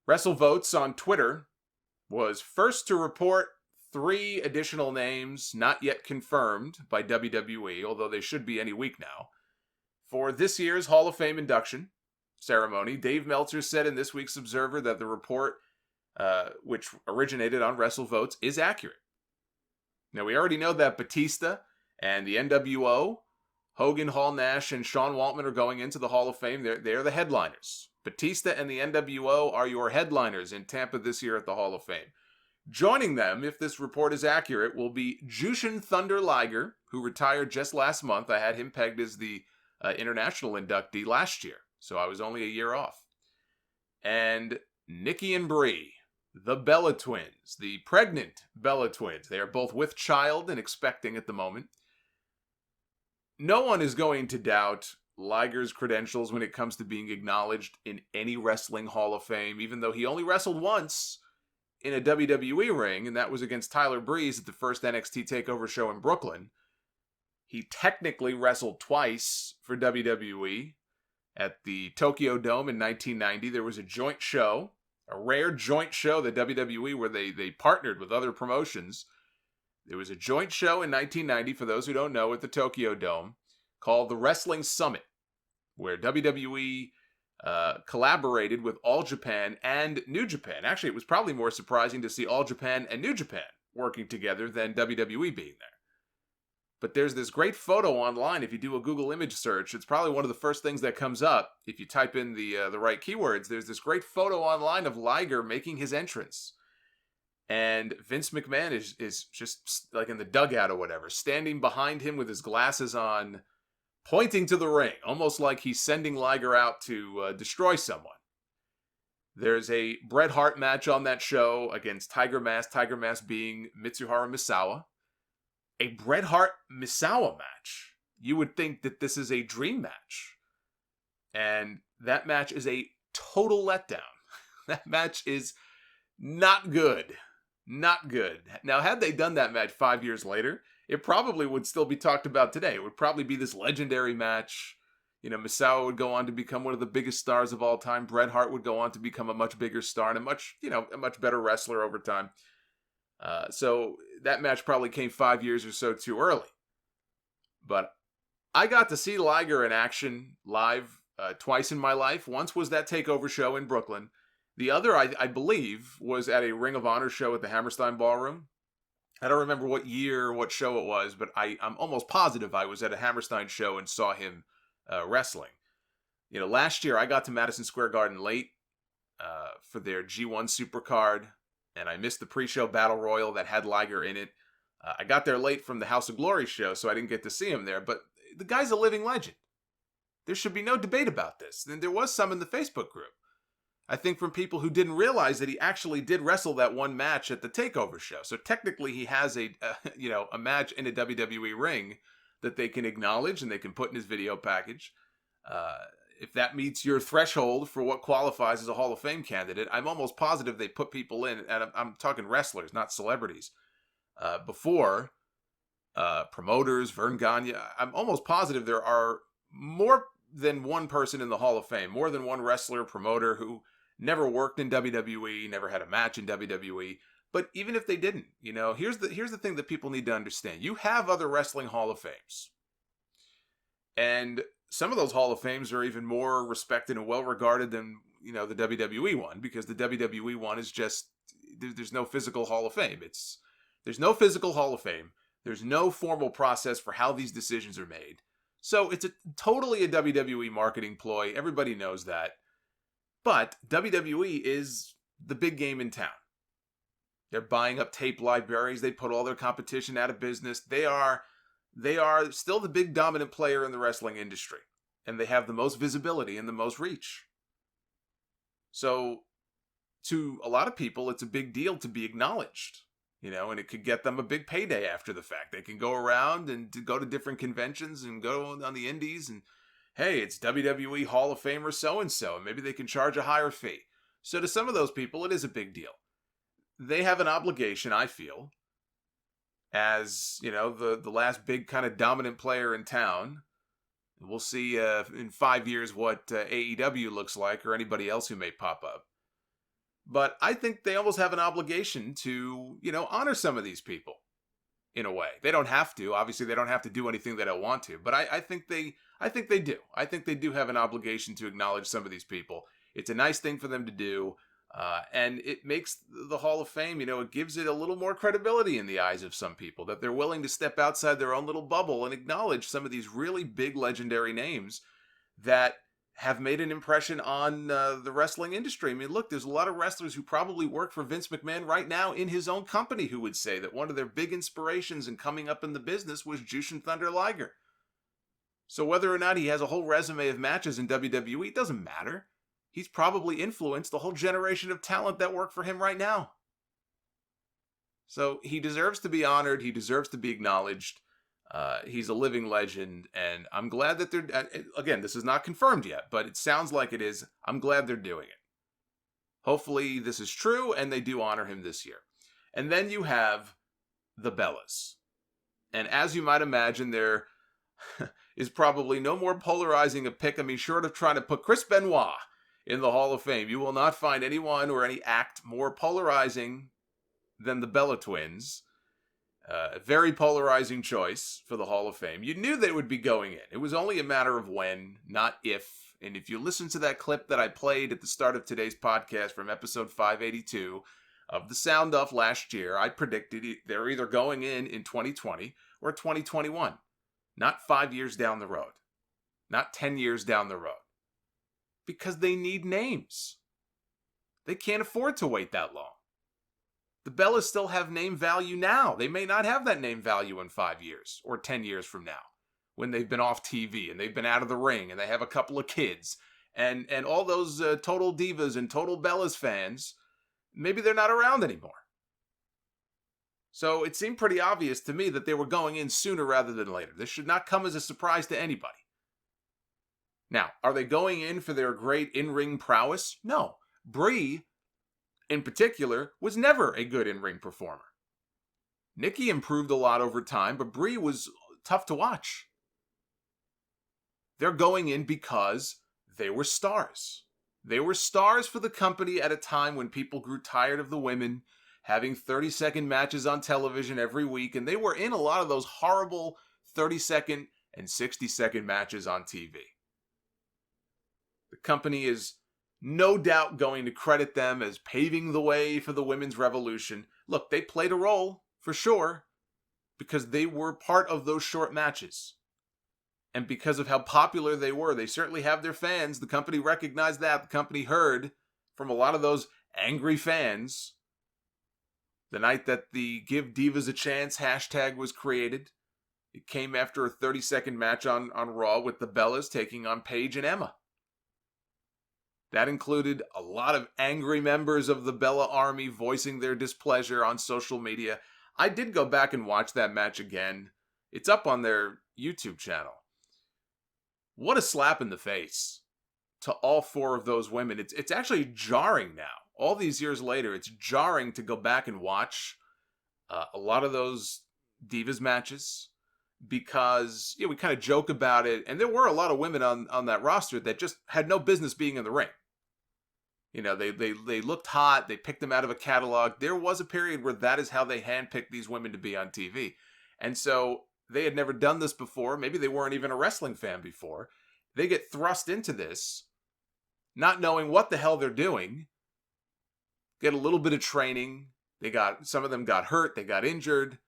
WrestleVotes on Twitter was first to report 3 additional names not yet confirmed by WWE, although they should be any week now, for this year's Hall of Fame induction ceremony. Dave Meltzer said in this week's Observer that the report, which originated on WrestleVotes, is accurate. Now, we already know that Batista and the NWO, Hogan, Hall, Nash, and Sean Waltman are going into the Hall of Fame. They're the headliners. Batista and the NWO are your headliners in Tampa this year at the Hall of Fame. Joining them, if this report is accurate, will be Jushin Thunder Liger, who retired just last month. I had him pegged as the international inductee last year, so I was only a year off. And Nikki and Brie, the Bella twins, the pregnant Bella twins. They are both with child and expecting at the moment. No one is going to doubt Liger's credentials when it comes to being acknowledged in any wrestling Hall of Fame, even though he only wrestled once in a WWE ring, and that was against Tyler Breeze at the first NXT TakeOver show in Brooklyn. He technically wrestled twice for WWE at the Tokyo Dome in 1990. There was a joint show, a rare joint show that WWE, where they partnered with other promotions. There was a joint show in 1990, for those who don't know, at the Tokyo Dome, called the Wrestling Summit, where WWE collaborated with All Japan and New Japan. Actually, it was probably more surprising to see All Japan and New Japan working together than WWE being there. But there's this great photo online. If you do a Google image search, it's probably one of the first things that comes up if you type in the right keywords. There's this great photo online of Liger making his entrance. And Vince McMahon is just like in the dugout or whatever, standing behind him with his glasses on, pointing to the ring, almost like he's sending Liger out to destroy someone. There's a Bret Hart match on that show against Tiger Mask being Mitsuharu Misawa. A Bret Hart Misawa match. You would think that this is a dream match. And that match is a total letdown. That match is not good. Not good. Now, had they done that match 5 years later, it probably would still be talked about today. It would probably be this legendary match. You know, Misawa would go on to become one of the biggest stars of all time. Bret Hart would go on to become a much bigger star and a much better wrestler over time. So that match probably came 5 years or so too early. But I got to see Liger in action live twice in my life. Once was that TakeOver show in Brooklyn. The other, I believe, was at a Ring of Honor show at the Hammerstein Ballroom. I don't remember what year or what show it was, but I'm almost positive I was at a Hammerstein show and saw him wrestling. You know, last year I got to Madison Square Garden late for their G1 Supercard, and I missed the pre-show Battle Royal that had Liger in it. I got there late from the House of Glory show, so I didn't get to see him there, but the guy's a living legend. There should be no debate about this. And there was some in the Facebook group. I think from people who didn't realize that he actually did wrestle that one match at the TakeOver show. So technically he has a match in a WWE ring that they can acknowledge and they can put in his video package. If that meets your threshold for what qualifies as a Hall of Fame candidate, I'm almost positive they put people in, and I'm talking wrestlers, not celebrities, before promoters, Vern Gagne. I'm almost positive there are more than one person in the Hall of Fame, more than one wrestler, promoter who never worked in WWE, never had a match in WWE. But even if they didn't, here's the thing that people need to understand. You have other wrestling Hall of Fames. And some of those Hall of Fames are even more respected and well regarded than, the WWE one, because the WWE one is just, there's no physical Hall of Fame. There's no physical Hall of Fame. There's no formal process for how these decisions are made. So it's totally a WWE marketing ploy. Everybody knows that. But WWE is the big game in town. They're buying up tape libraries. They put all their competition out of business. They are still the big dominant player in the wrestling industry. And they have the most visibility and the most reach. So to a lot of people, it's a big deal to be acknowledged. And it could get them a big payday after the fact. They can go around and go to different conventions and go on the indies and, hey, it's WWE Hall of Famer so-and-so, and maybe they can charge a higher fee. So to some of those people, it is a big deal. They have an obligation, I feel, as, the last big kind of dominant player in town. We'll see in 5 years what AEW looks like, or anybody else who may pop up. But I think they almost have an obligation to, honor some of these people in a way. They don't have to. Obviously, they don't have to do anything they don't want to. But I think they do. I think they do have an obligation to acknowledge some of these people. It's a nice thing for them to do. And it makes the Hall of Fame, it gives it a little more credibility in the eyes of some people, that they're willing to step outside their own little bubble and acknowledge some of these really big legendary names that have made an impression on the wrestling industry. I mean, look, there's a lot of wrestlers who probably work for Vince McMahon right now in his own company who would say that one of their big inspirations in coming up in the business was Jushin Thunder Liger. So whether or not he has a whole resume of matches in WWE, it doesn't matter. He's probably influenced a whole generation of talent that work for him right now. So he deserves to be honored. He deserves to be acknowledged. He's a living legend, and I'm glad that they're... Again, this is not confirmed yet, but it sounds like it is. I'm glad they're doing it. Hopefully this is true, and they do honor him this year. And then you have the Bellas. And as you might imagine, there is probably no more polarizing a pick. I mean, short of trying to put Chris Benoit in the Hall of Fame, you will not find anyone or any act more polarizing than the Bella Twins. A very polarizing choice for the Hall of Fame. You knew they would be going in. It was only a matter of when, not if. And if you listen to that clip that I played at the start of today's podcast from episode 582 of the Sound Off last year, I predicted they're either going in 2020 or 2021. Not 5 years down the road. Not 10 years down the road. Because they need names. They can't afford to wait that long. The Bellas still have name value now. They may not have that name value in 5 years or 10 years from now when they've been off TV and they've been out of the ring and they have a couple of kids. And all those Total Divas and Total Bellas fans, maybe they're not around anymore. So it seemed pretty obvious to me that they were going in sooner rather than later. This should not come as a surprise to anybody. Now, are they going in for their great in-ring prowess? No. Brie, in particular, was never a good in-ring performer. Nikki improved a lot over time, but Brie was tough to watch. They're going in because they were stars. They were stars for the company at a time when people grew tired of the women having 30-second matches on television every week, and they were in a lot of those horrible 30-second and 60-second matches on TV. The company is no doubt going to credit them as paving the way for the women's revolution. Look, they played a role, for sure, because they were part of those short matches. And because of how popular they were, they certainly have their fans. The company recognized that. The company heard from a lot of those angry fans the night that the Give Divas a Chance hashtag was created. It came after a 30-second match on Raw with the Bellas taking on Paige and Emma. That included a lot of angry members of the Bella Army voicing their displeasure on social media. I did go back and watch that match again. It's up on their YouTube channel. What a slap in the face to all four of those women. It's actually jarring now. All these years later, it's jarring to go back and watch a lot of those Divas matches because we kind of joke about it. And there were a lot of women on that roster that just had no business being in the ring. They looked hot. They picked them out of a catalog. There was a period where that is how they handpicked these women to be on TV. And so they had never done this before. Maybe they weren't even a wrestling fan before. They get thrust into this, not knowing what the hell they're doing. Get a little bit of training. Some of them got hurt. They got injured.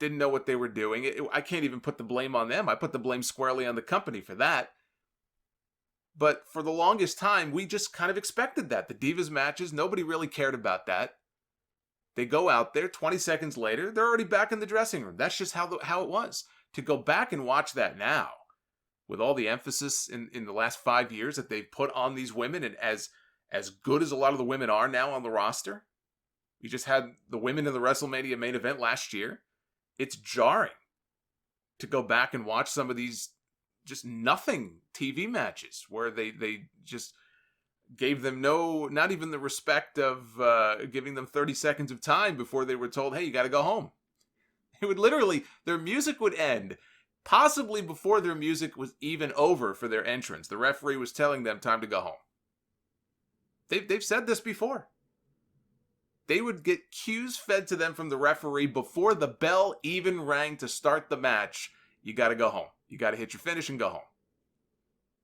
Didn't know what they were doing. I can't even put the blame on them. I put the blame squarely on the company for that. But for the longest time, we just kind of expected that. The Divas matches, nobody really cared about that. They go out there, 20 seconds later, they're already back in the dressing room. That's just how it was. To go back and watch that now, with all the emphasis in the last 5 years that they've put on these women, and as good as a lot of the women are now on the roster, we just had the women in the WrestleMania main event last year. It's jarring to go back and watch some of these just nothing TV matches where they just gave them not even the respect of giving them 30 seconds of time before they were told, hey, you got to go home. It would literally, their music would end possibly before their music was even over for their entrance. The referee was telling them time to go home. they've said this before. They would get cues fed to them from the referee before the bell even rang to start the match. You got to go home. You got to hit your finish and go home.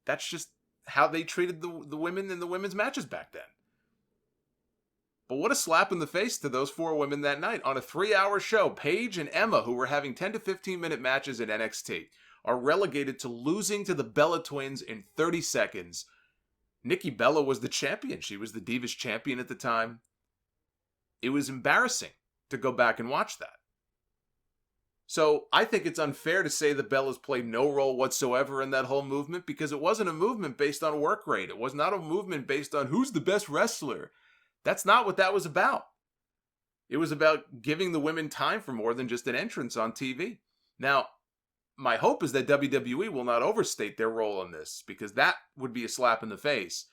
That's just how they treated the women in the women's matches back then. But what a slap in the face to those 4 women that night. On a 3-hour show, Paige and Emma, who were having 10 to 15-minute matches at NXT, are relegated to losing to the Bella Twins in 30 seconds. Nikki Bella was the champion. She was the Divas champion at the time. It was embarrassing to go back and watch that. So I think it's unfair to say the Bellas played no role whatsoever in that whole movement, because it wasn't a movement based on work rate. It was not a movement based on who's the best wrestler. That's not what that was about. It was about giving the women time for more than just an entrance on TV. Now, my hope is that WWE will not overstate their role in this, because that would be a slap in the face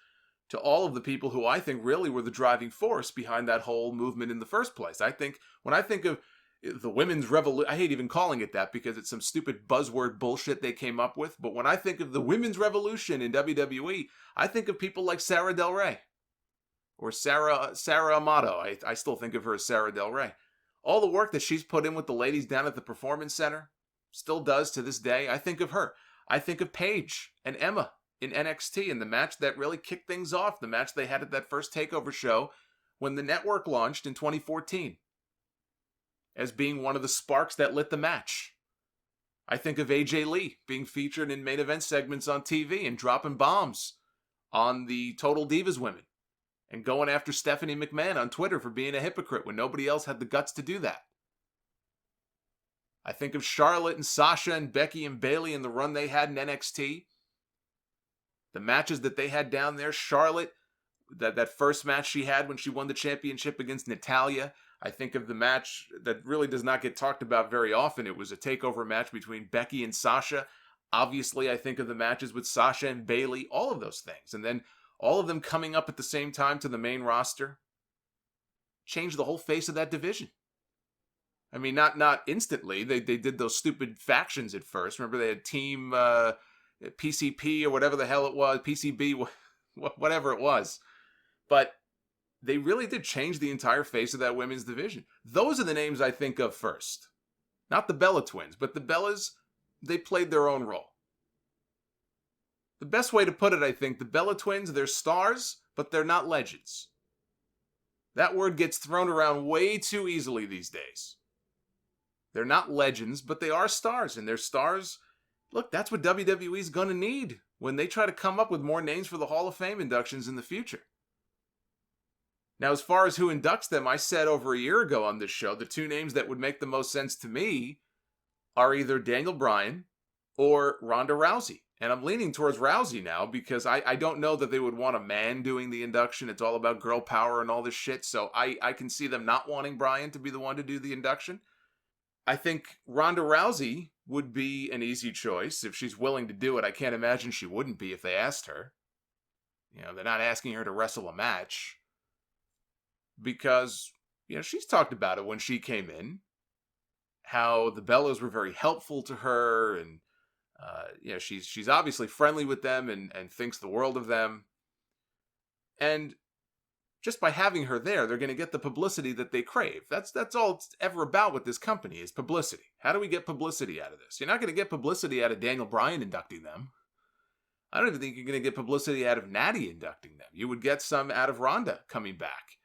to all of the people who I think really were the driving force behind that whole movement in the first place. I think, when I think of the women's revolution, I hate even calling it that because it's some stupid buzzword bullshit they came up with, but when I think of the women's revolution in WWE, I think of people like Sarah Del Rey. Or Sarah Amato. I still think of her as Sarah Del Rey. All the work that she's put in with the ladies down at the Performance Center, still does to this day. I think of her. I think of Paige and Emma in NXT and the match that really kicked things off. The match they had at that first TakeOver show when the network launched in 2014 as being one of the sparks that lit the match. I think of AJ Lee being featured in main event segments on TV and dropping bombs on the Total Divas women. And going after Stephanie McMahon on Twitter for being a hypocrite when nobody else had the guts to do that. I think of Charlotte and Sasha and Becky and Bayley and the run they had in NXT. The matches that they had down there. Charlotte, that first match she had when she won the championship against Natalya. I think of the match that really does not get talked about very often. It was a takeover match between Becky and Sasha. Obviously, I think of the matches with Sasha and Bayley. All of those things. And then all of them coming up at the same time to the main roster changed the whole face of that division. I mean, not instantly. They did those stupid factions at first. Remember, they had Team PCP or whatever the hell it was, PCB, whatever it was. But they really did change the entire face of that women's division. Those are the names I think of first. Not the Bella Twins, but the Bellas, they played their own role. The best way to put it, I think, the Bella Twins, they're stars, but they're not legends. That word gets thrown around way too easily these days. They're not legends, but they are stars, and they're stars. Look, that's what WWE's going to need when they try to come up with more names for the Hall of Fame inductions in the future. Now, as far as who inducts them, I said over a year ago on this show, the 2 names that would make the most sense to me are either Daniel Bryan or Ronda Rousey. And I'm leaning towards Rousey now because I don't know that they would want a man doing the induction. It's all about girl power and all this shit. So I can see them not wanting Bryan to be the one to do the induction. I think Ronda Rousey would be an easy choice if she's willing to do it. I can't imagine she wouldn't be if they asked her. You know, they're not asking her to wrestle a match. Because, you know, she's talked about it when she came in. How the Bellas were very helpful to her and you know, she's obviously friendly with them and thinks the world of them. And just by having her there, they're going to get the publicity that they crave. That's all it's ever about with this company is publicity. How do we get publicity out of this? You're not going to get publicity out of Daniel Bryan inducting them. I don't even think you're going to get publicity out of Natty inducting them. You would get some out of Ronda coming back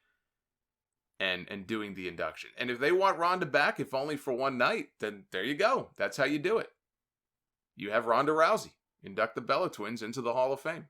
and doing the induction. And if they want Ronda back, if only for one night, then there you go. That's how you do it. You have Ronda Rousey induct the Bella Twins into the Hall of Fame.